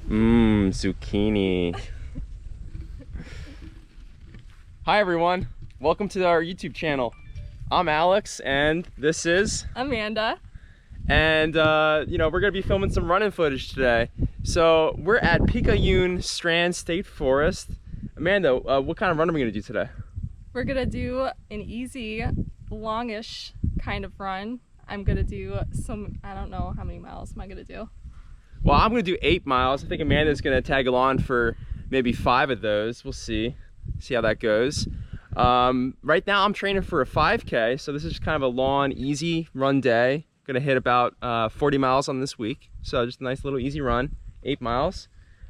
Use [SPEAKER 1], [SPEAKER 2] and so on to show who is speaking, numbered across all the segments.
[SPEAKER 1] Zucchini. Hi everyone, welcome to our YouTube channel. I'm Alex and this is
[SPEAKER 2] Amanda.
[SPEAKER 1] And we're gonna be filming some running footage today. So we're at Picayune Strand State Forest. Amanda, what kind of run are we gonna do today?
[SPEAKER 2] We're gonna do an easy, longish kind of run. I'm gonna do I don't know how many miles am I gonna do.
[SPEAKER 1] Well, I'm gonna do 8 miles. I think Amanda's gonna tag along for maybe 5 of those. We'll see how that goes. Right now I'm training for a 5K, so this is just kind of a long, easy run day. Gonna hit about 40 miles on this week, so just a nice little easy run, 8 miles.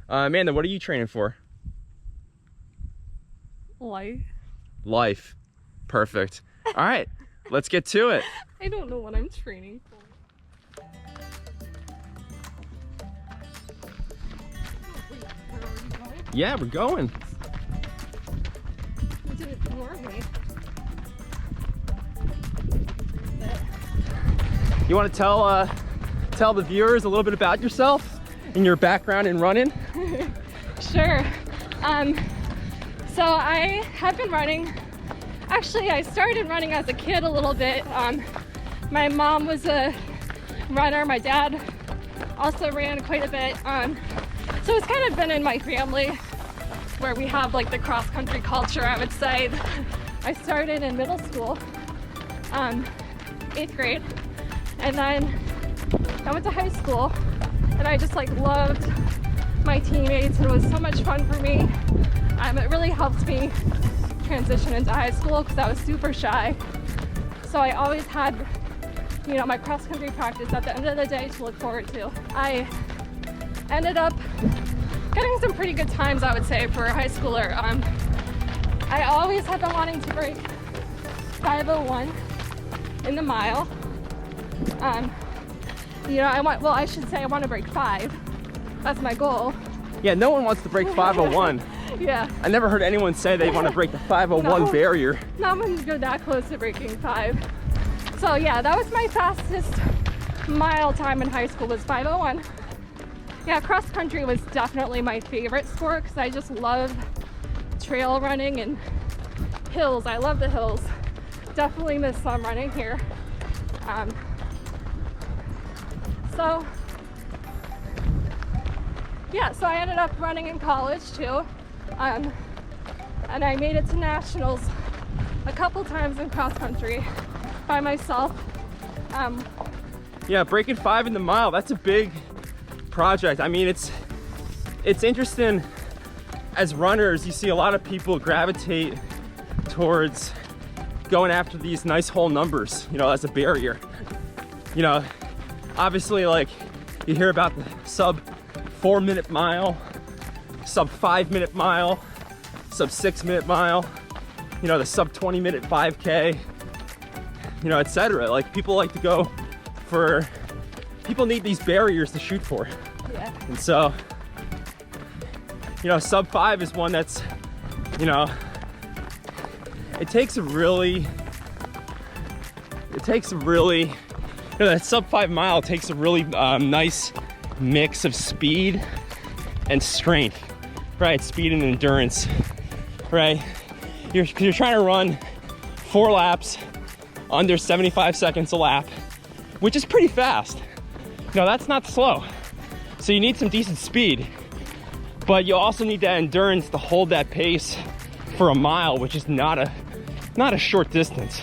[SPEAKER 1] Amanda, what are you training for? Life. Perfect. All right, let's get to it.
[SPEAKER 2] I don't know what I'm training for.
[SPEAKER 1] Yeah, we're going.
[SPEAKER 2] You didn't ignore me.
[SPEAKER 1] You want to tell the viewers a little bit about yourself and your background in running?
[SPEAKER 2] Sure. So I have been running. Actually, I started running as a kid a little bit. My mom was a runner. My dad also ran quite a bit. So it's kind of been in my family where we have like the cross-country culture, I would say. I started in middle school, 8th grade, and then I went to high school and I just like loved my teammates and it was so much fun for me. It really helped me transition into high school because I was super shy. So I always had, my cross-country practice at the end of the day to look forward to. I ended up getting some pretty good times, I would say, for a high schooler. I always have been wanting to break 5:01 in the mile. I should say I want to break 5. That's my goal.
[SPEAKER 1] Yeah, no one wants to break 5:01.
[SPEAKER 2] Yeah.
[SPEAKER 1] I never heard anyone say they want to break the 5:01 barrier.
[SPEAKER 2] No one's go that close to breaking 5. So yeah, that was my fastest mile time in high school, was 5:01. Yeah, cross country was definitely my favorite sport because I just love trail running and hills. I love the hills. Definitely miss some running here. So I ended up running in college too. And I made it to nationals a couple times in cross country by myself.
[SPEAKER 1] Yeah, breaking 5 in the mile, that's a big project. I mean, it's interesting. As runners, you see a lot of people gravitate towards going after these nice whole numbers, as a barrier. Obviously, like, you hear about the sub 4-minute mile, sub 5-minute mile, sub 6-minute mile, the sub 20-minute 5K, etc. Like, people like to go for, people need these barriers to shoot for.
[SPEAKER 2] Yeah.
[SPEAKER 1] And so, sub 5 is one that's, it takes a really, that sub 5 mile takes a really nice mix of speed and strength, right? Speed and endurance, right? You're trying to run 4 laps under 75 seconds a lap, which is pretty fast. That's not slow. So you need some decent speed, but you also need that endurance to hold that pace for a mile, which is not a short distance.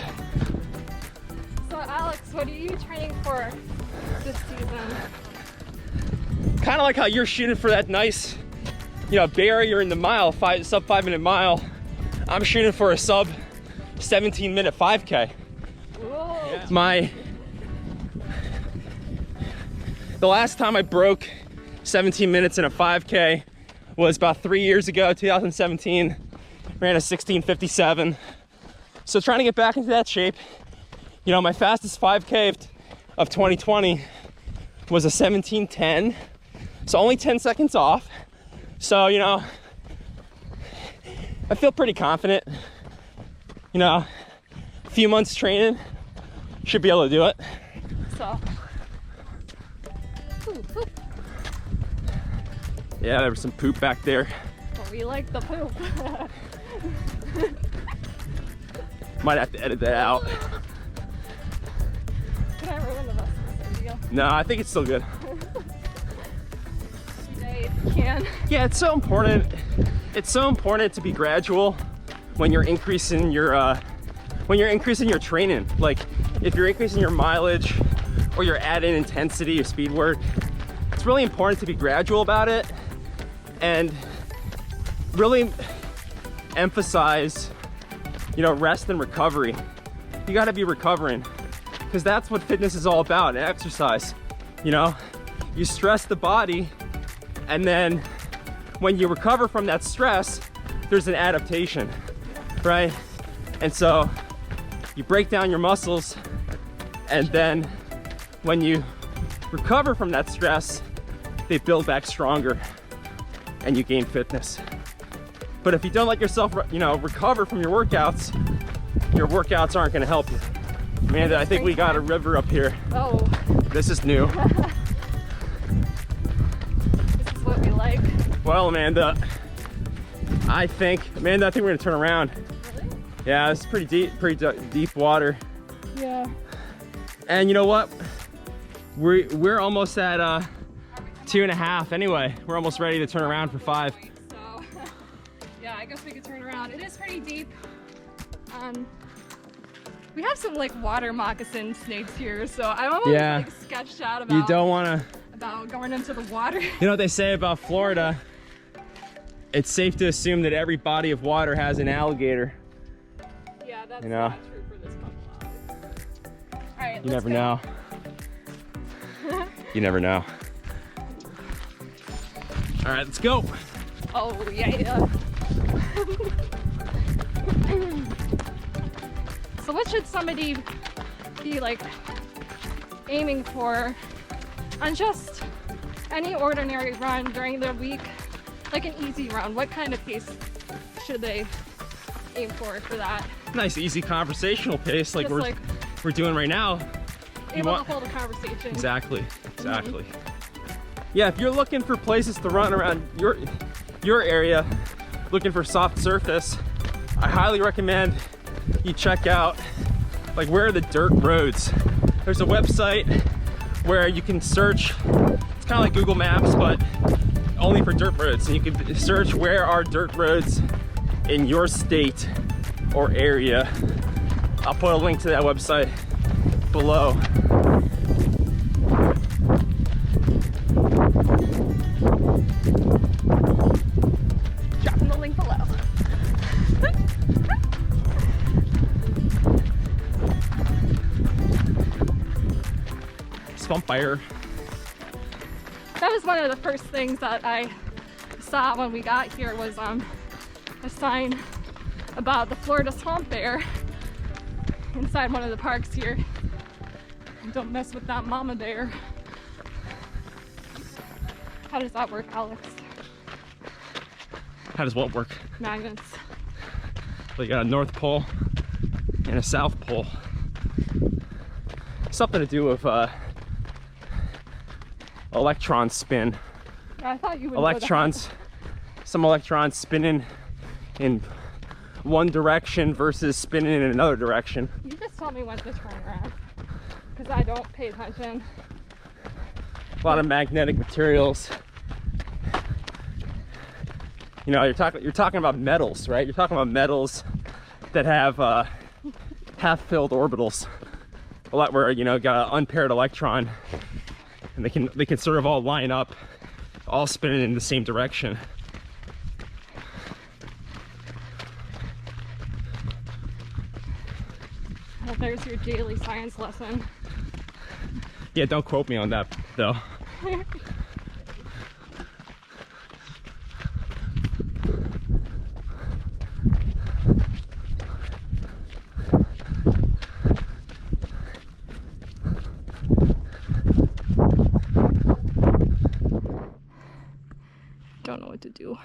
[SPEAKER 2] So Alex, what are you training for this season?
[SPEAKER 1] Kind of like how you're shooting for that nice, barrier in the mile, sub 5-minute mile. I'm shooting for a sub 17-minute 5K.
[SPEAKER 2] Whoa.
[SPEAKER 1] The last time I broke 17 minutes in a 5K was about 3 years ago, 2017. Ran a 16:57. So trying to get back into that shape. My fastest 5K of 2020 was a 17:10. So only 10 seconds off. So, I feel pretty confident. A few months training, should be able to do it.
[SPEAKER 2] So.
[SPEAKER 1] Yeah, there was some poop back there.
[SPEAKER 2] Well, we like the poop.
[SPEAKER 1] Might have to edit that out.
[SPEAKER 2] Can I ruin the rest of this video?
[SPEAKER 1] No, I think it's still good.
[SPEAKER 2] Yeah, you can.
[SPEAKER 1] Yeah, it's so important. It's so important to be gradual when you're increasing your training. Like if you're increasing your mileage or you're adding intensity or speed work, it's really important to be gradual about it and really emphasize, you know, rest and recovery. You got to be recovering, because that's what fitness is all about, and exercise. You know, you stress the body, and then when you recover from that stress, there's an adaptation, right? And so you break down your muscles, and then when you recover from that stress, they build back stronger and you gain fitness. But if you don't let yourself, you know, recover from your workouts aren't going to help you. Amanda, I think we got a river up here.
[SPEAKER 2] Oh.
[SPEAKER 1] This is new.
[SPEAKER 2] This is what we like.
[SPEAKER 1] Well, Amanda, I think we're gonna turn around.
[SPEAKER 2] Really?
[SPEAKER 1] Yeah, it's pretty deep water.
[SPEAKER 2] Yeah.
[SPEAKER 1] And you know what? We're almost at 2.5 anyway. We're almost ready to turn around for 5.
[SPEAKER 2] So, yeah, I guess we could turn around. It is pretty deep. We have some like water moccasin snakes here, so I'm almost like sketched out about.
[SPEAKER 1] You don't want to.
[SPEAKER 2] About going into the water.
[SPEAKER 1] You know what they say about Florida? It's safe to assume that every body of water has an alligator.
[SPEAKER 2] Yeah, that's
[SPEAKER 1] not
[SPEAKER 2] true for this couple. All right,
[SPEAKER 1] you never know. You never know. All right, let's go.
[SPEAKER 2] Oh yeah. So what should somebody be like aiming for on just any ordinary run during their week, like an easy run? What kind of pace should they aim for that?
[SPEAKER 1] Nice, easy conversational pace, like
[SPEAKER 2] Just
[SPEAKER 1] we're doing right now.
[SPEAKER 2] Able to hold a conversation.
[SPEAKER 1] Exactly. Yeah, if you're looking for places to run around your area, looking for soft surface, I highly recommend you check out, like, where are the dirt roads? There's a website where you can search. It's kind of like Google Maps, but only for dirt roads. And you can search where are dirt roads in your state or area. I'll put a link to that website below.
[SPEAKER 2] Dropping the link below.
[SPEAKER 1] Swamp fire.
[SPEAKER 2] That was one of the first things that I saw when we got here was a sign about the Florida swamp bear inside one of the parks here. Don't mess with that mama bear. How does that work, Alex?
[SPEAKER 1] How does what work?
[SPEAKER 2] Magnets.
[SPEAKER 1] Well, you got a North Pole and a South Pole. Something to do with electron spin.
[SPEAKER 2] Yeah, I thought you would
[SPEAKER 1] Electrons, some electrons spinning in one direction versus spinning in another direction.
[SPEAKER 2] You just tell me when to turn around, because I don't pay attention.
[SPEAKER 1] A lot of magnetic materials. You know, you're talking about metals, right? You're talking about metals that have half-filled orbitals. A lot where, you know, got an unpaired electron, and they can sort of all line up, all spinning in the same direction.
[SPEAKER 2] Well, there's your daily science lesson.
[SPEAKER 1] Yeah, don't quote me on that though.
[SPEAKER 2] Don't know what to do.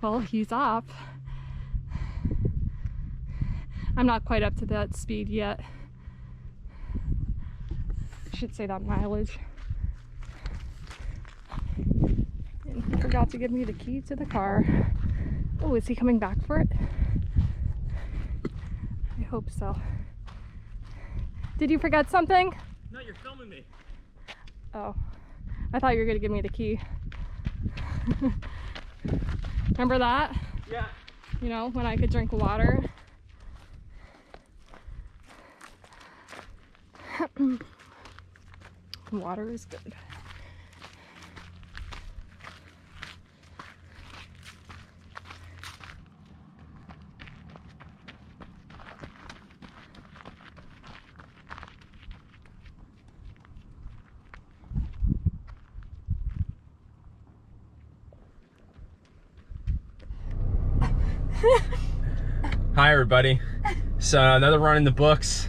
[SPEAKER 2] Well, he's up. I'm not quite up to that speed yet. I should say that mileage. And he forgot to give me the key to the car. Oh, is he coming back for it? I hope so. Did you forget something?
[SPEAKER 1] No, you're filming me.
[SPEAKER 2] Oh, I thought you were gonna give me the key. Remember that?
[SPEAKER 1] Yeah.
[SPEAKER 2] You know, when I could drink water. Water is good.
[SPEAKER 1] Hi everybody. So another run in the books.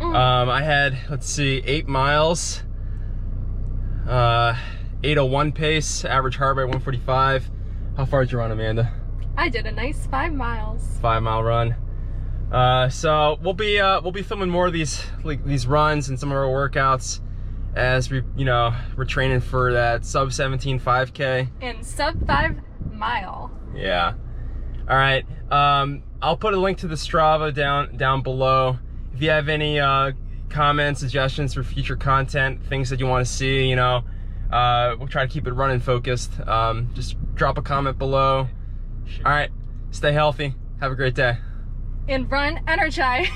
[SPEAKER 1] I had, let's see, 8 miles, 8:01 pace, average heart rate 145. How far did you run, Amanda?
[SPEAKER 2] I did a nice 5 miles.
[SPEAKER 1] 5-mile run. So we'll be filming more of these runs and some of our workouts as we're training for that sub 17 5K
[SPEAKER 2] and sub 5 mile.
[SPEAKER 1] Yeah. All right. I'll put a link to the Strava down below. If you have any comments, suggestions for future content, things that you want to see, we'll try to keep it running focused. Just drop a comment below. All right. Stay healthy. Have a great day.
[SPEAKER 2] And run energized.